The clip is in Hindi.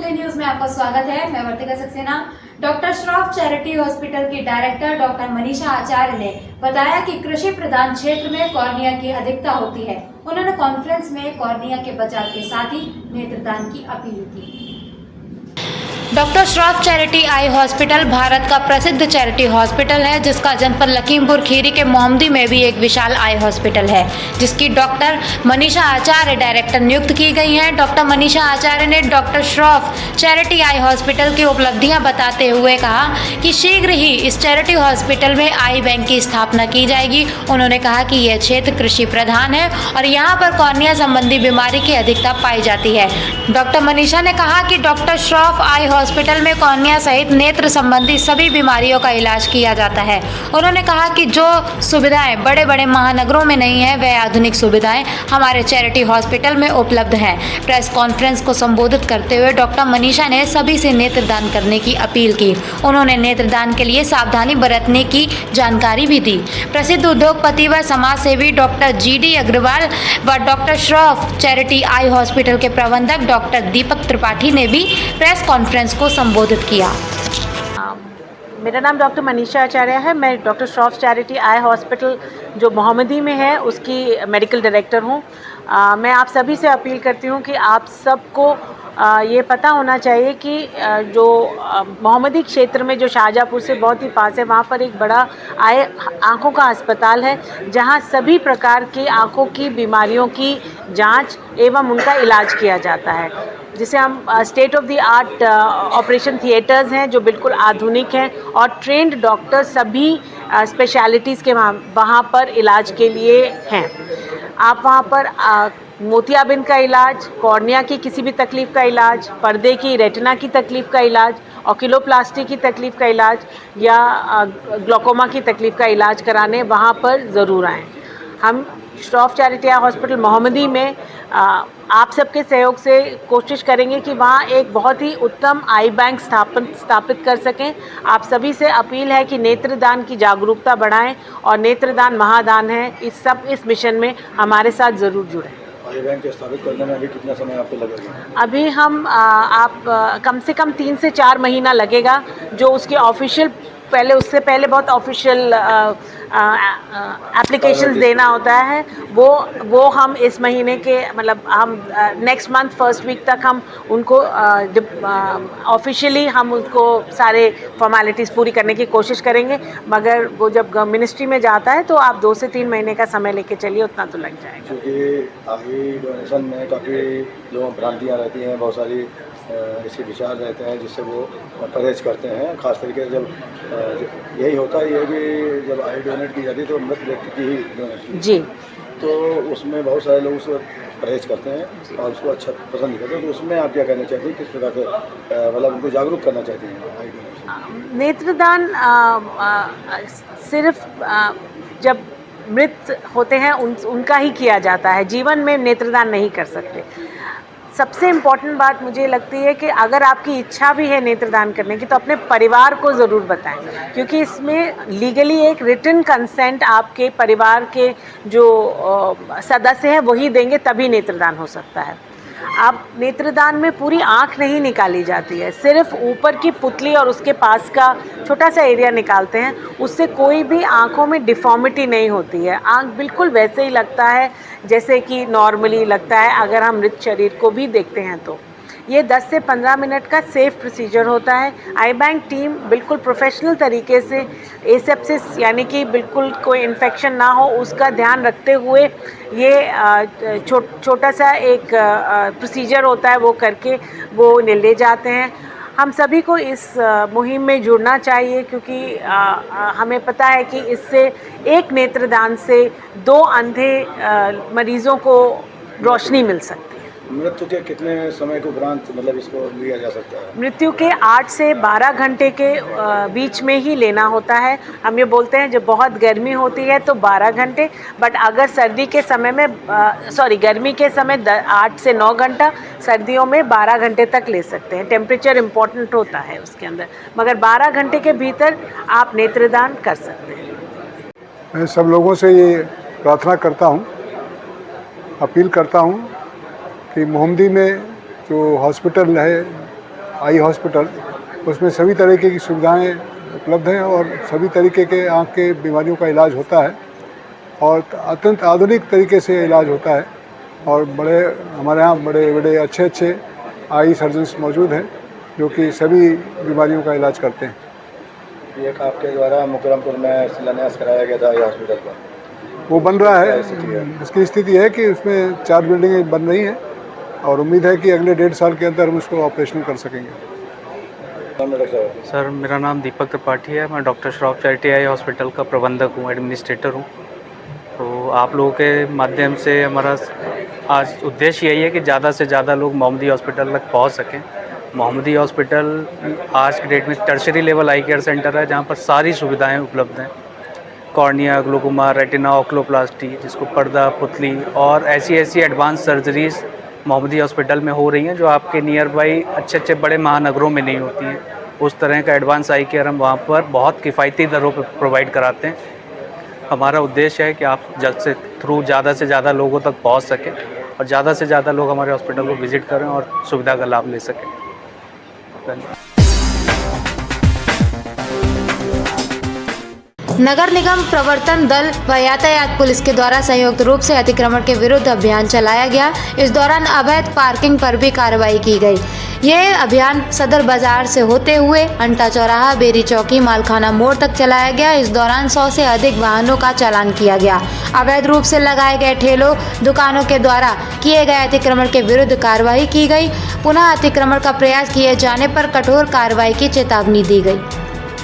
देशों न्यूज में आपका स्वागत है। मैं Vartika Saxena. Doctor Shroff charity hospital की डायरेक्टर डॉक्टर मनीषा आचार्य ने बताया कि कृषि प्रधान क्षेत्र में कॉर्निया की अधिकता होती है। उन्होंने कॉन्फ्रेंस में कॉर्निया के बचाव के साथ ही नेत्रदान की अपील की। Doctor Shroff charity eye hospital Bharat का प्रसिद्ध चैरिटी हॉस्पिटल है, जिसका जनपद लखीमपुर खीरी के मोहम्मदी में भी एक विशाल आई हॉस्पिटल है, जिसकी डॉक्टर मनीषा आचार्य डायरेक्टर नियुक्त की गई हैं। डॉक्टर मनीषा आचार्य ने doctor Shroff charity eye hospital की उपलब्धियां बताते हुए कहा कि शीघ्र ही इस चैरिटी हॉस्पिटल में आई बैंक की स्थापना की जाएगी। उन्होंने कहा कि यह क्षेत्र कृषि प्रधान है और यहाँ पर कॉर्निया संबंधी बीमारी की अधिकता पाई जाती है। डॉक्टर मनीषा ने कहा कि डॉक्टर श्रॉफ आई हॉस्पिटल में कॉर्निया सहित नेत्र संबंधी सभी बीमारियों का इलाज किया जाता है। उन्होंने कहा कि जो सुविधाएं बड़े बड़े महानगरों में नहीं है, वह आधुनिक सुविधाएं हमारे चैरिटी हॉस्पिटल में उपलब्ध हैं। प्रेस कॉन्फ्रेंस को संबोधित करते हुए डॉक्टर मनीषा ने सभी से नेत्रदान करने की अपील की। उन्होंने नेत्रदान के लिए सावधानी बरतने की जानकारी भी दी। प्रसिद्ध उद्योगपति व समाज सेवी डॉक्टर GD अग्रवाल व doctor Shroff charity eye hospital के प्रबंधक डॉक्टर दीपक त्रिपाठी ने भी प्रेस कॉन्फ्रेंस को संबोधित किया। मेरा नाम डॉक्टर मनीषा आचार्य है। मैं doctor Shroff charity eye hospital जो मोहम्मदी में है उसकी मेडिकल डायरेक्टर हूँ। मैं आप सभी से अपील करती हूँ कि आप सबको ये पता होना चाहिए कि जो मोहम्मदी क्षेत्र में जो शाहजहाँपुर से बहुत ही पास है, वहाँ पर एक बड़ा आँखों का अस्पताल है, जहाँ सभी प्रकार की आँखों की बीमारियों की जांच एवं उनका इलाज किया जाता है, जिसे हम state of the art operation theatres हैं जो बिल्कुल आधुनिक हैं और ट्रेंड डॉक्टर सभी स्पेशलिटीज़ के वहाँ पर इलाज के लिए हैं। आप वहाँ पर मोतियाबिंद का इलाज, कॉर्निया की किसी भी तकलीफ़ का इलाज, पर्दे की रेटिना की तकलीफ़ का इलाज, ऑक्यूलोप्लास्टी की तकलीफ़ का इलाज या ग्लोकोमा की तकलीफ़ का इलाज कराने वहाँ पर ज़रूर आएँ। हम श्रॉफ चैरिटी हॉस्पिटल मोहम्मदी में आप सबके सहयोग से कोशिश करेंगे कि वहाँ एक बहुत ही उत्तम आई बैंक स्थापित कर सकें। आप सभी से अपील है कि नेत्रदान की जागरूकता बढ़ाएं और नेत्रदान महादान है, इस मिशन में हमारे साथ ज़रूर जुड़ें। आई बैंक स्थापित करने में अभी कितना समय आपको लगेगा? अभी हम कम से कम 3 से 4 महीना लगेगा। जो उसके ऑफिशियल उससे पहले बहुत ऑफिशियल एप्लीकेशंस देना होता है, वो हम इस महीने के मतलब हम नेक्स्ट मंथ फर्स्ट वीक तक हम उनको ऑफिशियली हम उनको सारे फॉर्मेलिटीज़ पूरी करने की कोशिश करेंगे। मगर वो जब मिनिस्ट्री में जाता है तो आप 2 से 3 महीने का समय लेके चलिए, उतना तो लग जाएगा। क्योंकि आई डोनेशन में काफ़ी लोगों भ्रांतियाँ रहती हैं, बहुत सारी ऐसे विचार रहते हैं जिससे वो परहेज करते हैं। खास तरीके से जब यही होता है, ये भी जब आई डोनेट की जाती है तो मृत व्यक्ति की ही डोनेट की जी, तो उसमें बहुत सारे लोग उसको परहेज करते हैं और उसको अच्छा पसंद नहीं करते। तो उसमें आप क्या कहना चाहते हैं, किस प्रकार से मतलब उनको जागरूक करना चाहती हैं आई डोनेशन? नेत्रदान सिर्फ जब मृत होते हैं उनका ही किया जाता है, जीवन में नेत्रदान नहीं कर सकते। सबसे इम्पॉर्टेंट बात मुझे लगती है कि अगर आपकी इच्छा भी है नेत्रदान करने की तो अपने परिवार को ज़रूर बताएं, क्योंकि इसमें लीगली एक रिटन कंसेंट आपके परिवार के जो सदस्य हैं वही देंगे, तभी नेत्रदान हो सकता है। आप नेत्रदान में पूरी आँख नहीं निकाली जाती है, सिर्फ ऊपर की पुतली और उसके पास का छोटा सा एरिया निकालते हैं। उससे कोई भी आँखों में डिफॉर्मिटी नहीं होती है, आँख बिल्कुल वैसे ही लगता है जैसे कि नॉर्मली लगता है अगर हम मृत शरीर को भी देखते हैं। तो ये 10 से 15 मिनट का सेफ प्रोसीजर होता है। आई बैंक टीम बिल्कुल प्रोफेशनल तरीके से एसेप्सिस यानी कि बिल्कुल कोई इन्फेक्शन ना हो उसका ध्यान रखते हुए ये छोटा सा एक प्रोसीजर होता है, वो करके वो ले जाते हैं। हम सभी को इस मुहिम में जुड़ना चाहिए, क्योंकि हमें पता है कि इससे एक नेत्रदान से 2 अंधे मरीज़ों को रोशनी मिल सकती है। मृत्यु के कितने समय के उपरांत मतलब इसको लिया जा सकता है? मृत्यु के 8 से 12 घंटे के बीच में ही लेना होता है। हम ये बोलते हैं जब बहुत गर्मी होती है तो 12 घंटे, बट अगर सर्दी के समय में गर्मी के समय 8 से 9 घंटा, सर्दियों में 12 घंटे तक ले सकते हैं। टेम्परेचर इम्पोर्टेंट होता है उसके अंदर, मगर 12 घंटे के भीतर आप नेत्रदान कर सकते हैं। मैं सब लोगों से ये प्रार्थना करता हूँ, अपील करता हूँ कि मोहम्मदी में जो हॉस्पिटल है आई हॉस्पिटल, उसमें सभी तरीके की सुविधाएं उपलब्ध हैं और सभी तरीके के आँख के बीमारियों का इलाज होता है और अत्यंत आधुनिक तरीके से इलाज होता है। और हमारे यहाँ बड़े अच्छे आई सर्जन्स मौजूद हैं जो कि सभी बीमारियों का इलाज करते हैं। एक आपके द्वारा मुकरमपुर में शिलान्यास कराया गया था ये हॉस्पिटल का, वो बन रहा है। क्या स्थिति है? इसकी स्थिति है कि उसमें 4 बिल्डिंगें बन रही हैं और उम्मीद है कि अगले 1.5 साल के अंदर हम उसको ऑपरेशनल कर सकेंगे। सर, मेरा नाम दीपक त्रिपाठी है। मैं doctor Shroff charity eye hospital का प्रबंधक हूँ, एडमिनिस्ट्रेटर हूँ। तो आप लोगों के माध्यम से हमारा आज उद्देश्य यही है कि ज़्यादा से ज़्यादा लोग मोहम्मदी हॉस्पिटल तक पहुँच सकें। मोहम्मदी हॉस्पिटल आज के डेट में tertiary level I care centre है जहाँ पर सारी सुविधाएं उपलब्ध हैं। कॉर्निया, ग्लूकोमा, रेटिना, ऑक्लोप्लास्टी, जिसको पर्दा, पुतली और ऐसी एडवांस सर्जरीज़ मोहम्मदी हॉस्पिटल में हो रही हैं जो आपके नियर बाई अच्छे बड़े महानगरों में नहीं होती हैं। उस तरह का एडवांस आई केयर हम वहाँ पर बहुत किफ़ायती दरों पर प्रोवाइड कराते हैं। हमारा उद्देश्य है कि आप ज़्यादा से ज़्यादा लोगों तक पहुँच सकें और ज़्यादा से ज़्यादा लोग हमारे हॉस्पिटल को विज़िट करें और सुविधा का लाभ ले सकें। धन्यवाद। नगर निगम प्रवर्तन दल व यातायात पुलिस के द्वारा संयुक्त रूप से अतिक्रमण के विरुद्ध अभियान चलाया गया। इस दौरान अवैध पार्किंग पर भी कार्रवाई की गई। ये अभियान सदर बाजार से होते हुए अंटा चौराहा, बेरी चौकी, मालखाना मोड़ तक चलाया गया। इस दौरान 100 से अधिक वाहनों का चालान किया गया। अवैध रूप से लगाए गए ठेलों, दुकानों के द्वारा किए गए अतिक्रमण के विरुद्ध कार्रवाई की गई। पुनः अतिक्रमण का प्रयास किए जाने पर कठोर कार्रवाई की चेतावनी दी गई।